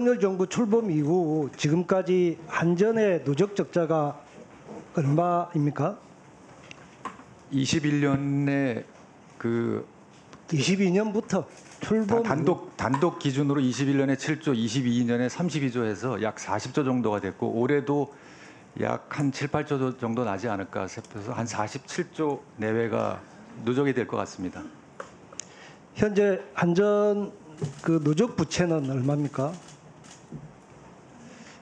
윤석열 정부 출범 이후 지금까지 한전의 누적 적자가 얼마입니까? 21년에 그 22년부터 출범 단독 기준으로 21년에 7조, 22년에 32조 해서 약 40조 정도가 됐고 올해도 약 한 7, 8조 정도 나지 않을까 싶어서 한 47조 내외가 누적이 될 것 같습니다. 현재 한전 그 누적 부채는 얼마입니까?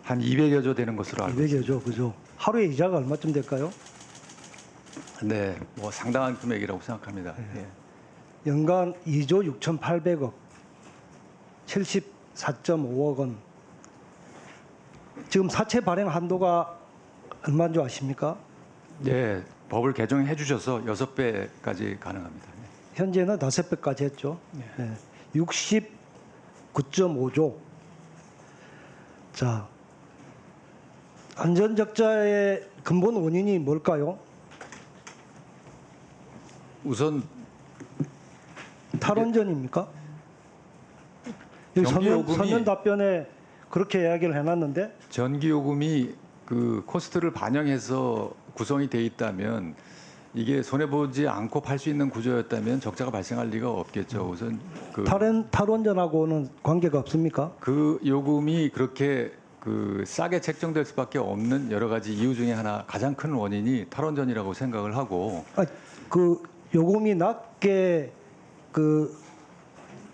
한 200여 조 되는 것으로 알고 있습니다. 200여조, 그죠? 하루에 이자가 얼마쯤 될까요? 네, 뭐 상당한 금액이라고 생각합니다. 예. 연간 2조 6,800억, 74.5억 원. 지금 사채 발행 한도가 얼마인 줄 아십니까? 네, 법을 개정해 주셔서 6배까지 가능합니다. 현재는 5배까지 했죠. 네. 69.5조. 자, 안전적자의 근본 원인이 뭘까요? 우선 탈원전입니까? 여기 서면 답변에 그렇게 이야기를 해놨는데 전기요금이 그 코스트를 반영해서 구성이 돼 있다면 이게 손해 보지 않고 팔 수 있는 구조였다면 적자가 발생할 리가 없겠죠. 우선 그 탈원전하고는 관계가 없습니까? 그 요금이 그렇게 그 싸게 책정될 수밖에 없는 여러 가지 이유 중에 하나 가장 큰 원인이 탈원전이라고 생각을 하고 그 요금이 낮게 그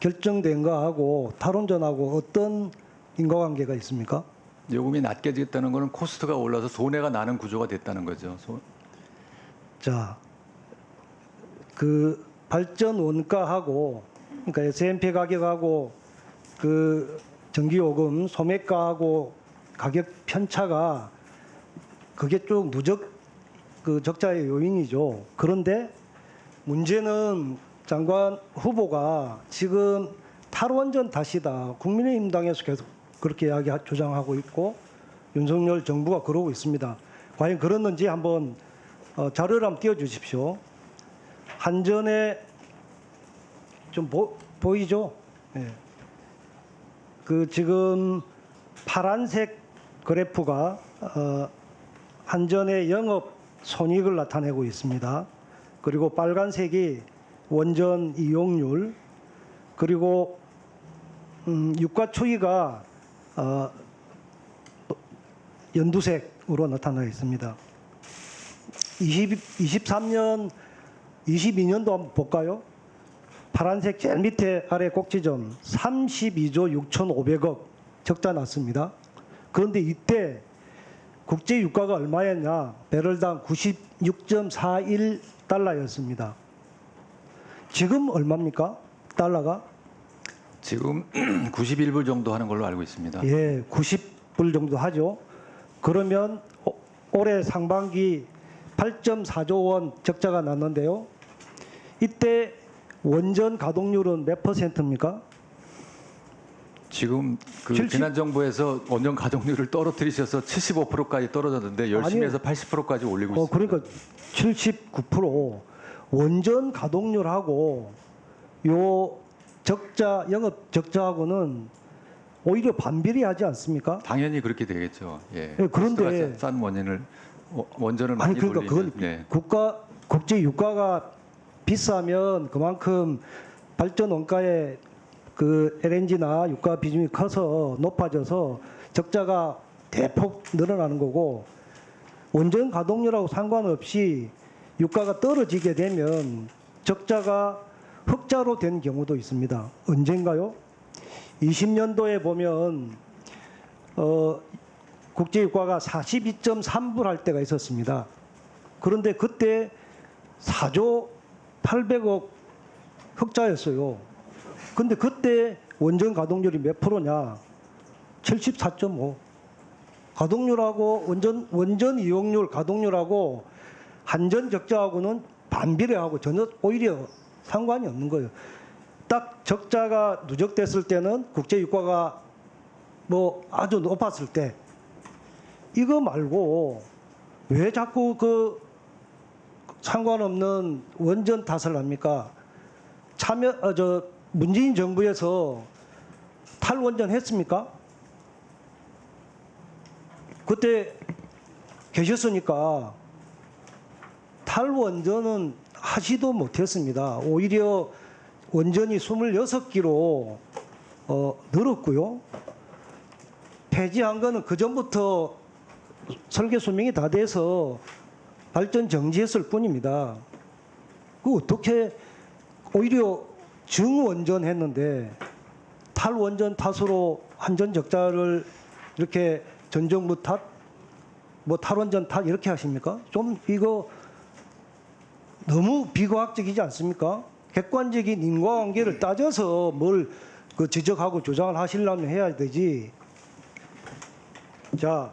결정된 거하고 탈원전하고 어떤 인과관계가 있습니까? 요금이 낮게 됐다는 것은 코스트가 올라서 손해가 나는 구조가 됐다는 거죠. 자, 그 발전 원가하고 그러니까 SMP 가격하고 그 전기요금 소매가하고 가격 편차가 그게 쭉 누적 그 적자의 요인이죠. 그런데 문제는 장관 후보가 지금 탈원전 탓이다. 국민의힘 당에서 계속 그렇게 주장하고 있고 윤석열 정부가 그러고 있습니다. 과연 그렇는지 한번 자료를 한번 띄워주십시오. 한전에 좀 보이죠? 네. 그 지금 파란색 그래프가 한전의 영업 손익을 나타내고 있습니다. 그리고 빨간색이 원전 이용률, 그리고 유가 추이가 연두색으로 나타나 있습니다. 23년, 22년도 한번 볼까요? 파란색 제일 밑에 아래 꼭지점 32조 6,500억 적자 났습니다. 그런데 이때 국제 유가가 얼마였냐? 배럴당 96.41달러였습니다. 지금 얼마입니까? 달러가? 지금 91불 정도 하는 걸로 알고 있습니다. 예, 90불 정도 하죠. 그러면 올해 상반기 8.4조 원 적자가 났는데요. 이때 원전 가동률은 몇 %입니까? 지금 그 70? 지난 정부에서 원전 가동률을 떨어뜨리셔서 75%까지 떨어졌는데 열심히 해서 80%까지 올리고 있습니다. 그러니까 79%. 원전 가동률하고 요 적자 영업 적자하고는 오히려 반비례하지 않습니까? 당연히 그렇게 되겠죠. 예. 예, 그런데 코스트가 싼 원전을 많이 그러니까 돌리면 그건 국제 유가가 비싸면 그만큼 발전 원가의 그 LNG나 유가 비중이 커서 높아져서 적자가 대폭 늘어나는 거고 원전 가동률하고 상관없이 유가가 떨어지게 되면 적자가 흑자로 된 경우도 있습니다. 언젠가요? 20년도에 보면 국제 유가가 42.3불 할 때가 있었습니다. 그런데 그때 4조 800억 흑자였어요. 근데 그때 원전 가동률이 몇 프로냐? 74.5. 가동률하고 원전 이용률 가동률하고 한전 적자하고는 반비례하고 전혀 오히려 상관이 없는 거예요. 딱 적자가 누적됐을 때는 국제 유가가 뭐 아주 높았을 때 이거 말고 왜 자꾸 그 상관없는 원전 탓을 합니까? 문재인 정부에서 탈원전 했습니까? 그때 계셨으니까 탈원전은 하지도 못했습니다. 오히려 원전이 26기로 늘었고요. 폐지한 거는 그 전부터 설계 수명이 다 돼서 발전 정지했을 뿐입니다. 그 어떻게 오히려 증원전 했는데 탈원전 탓으로 한전 적자를 이렇게 전 정부 탓, 뭐 탈원전 탓 이렇게 하십니까? 좀 이거 너무 비과학적이지 않습니까? 객관적인 인과관계를 따져서 뭘 그 지적하고 조장을 하시려면 해야 되지. 자,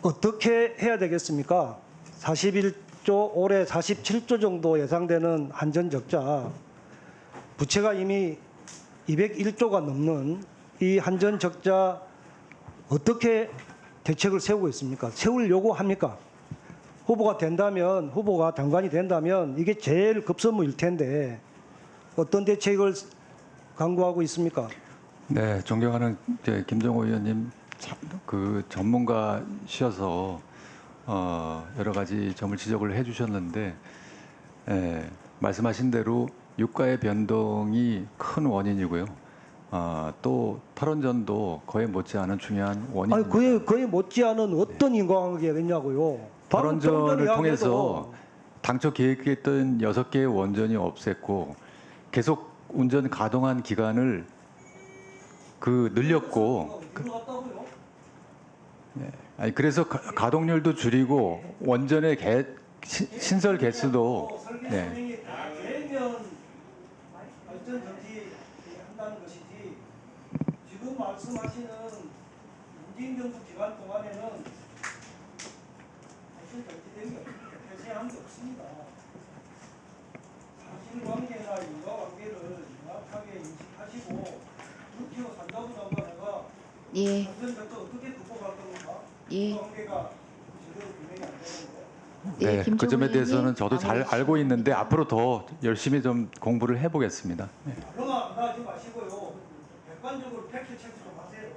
어떻게 해야 되겠습니까? 41조, 올해 47조 정도 예상되는 한전 적자, 부채가 이미 201조가 넘는 이 한전 적자 어떻게 대책을 세우고 있습니까? 세우려고 합니까? 후보가 된다면, 후보가 장관이 된다면 이게 제일 급선무일 텐데 어떤 대책을 강구하고 있습니까? 네, 존경하는 김정호 의원님 그 전문가시어서 여러 가지 점을 지적을 해주셨는데 말씀하신 대로 유가의 변동이 큰 원인이고요. 또 탈원전도 거의 못지않은 중요한 원인입니다. 아니 거의 못지않은 어떤 인과관계가 있냐고요. 탈원전을 통해서 당초 계획했던 6개의 원전이 없앴고 계속 운전 가동한 기간을 늘렸고 아니 그래서 가동률도 줄이고 원전의 신설 개수도 네. 발전 정지한다는 것이지 지금 말씀하시는 문재인 정부 기간 동안에는 발전 정지된 게 없습니다. 폐쇄한 게 없습니다. 사실관계나 인과관계를 명확하게 인식하시고 6km 산다고 장관회가 예. 발전 정지 어떻게 극복할 겁니까? 예. 인과관계가 제대로 규명이 안 되는데. 네, 그 김종우 점에 대해서는 의원님, 저도 잘 마무리 알고 있는데 앞으로 더 열심히 좀 공부를 해보겠습니다. 네. 그러나 하지 마시고요. 객관적으로 팩트 체크 좀 하세요.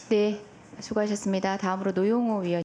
네, 수고하셨습니다. 다음으로 노영호 의원.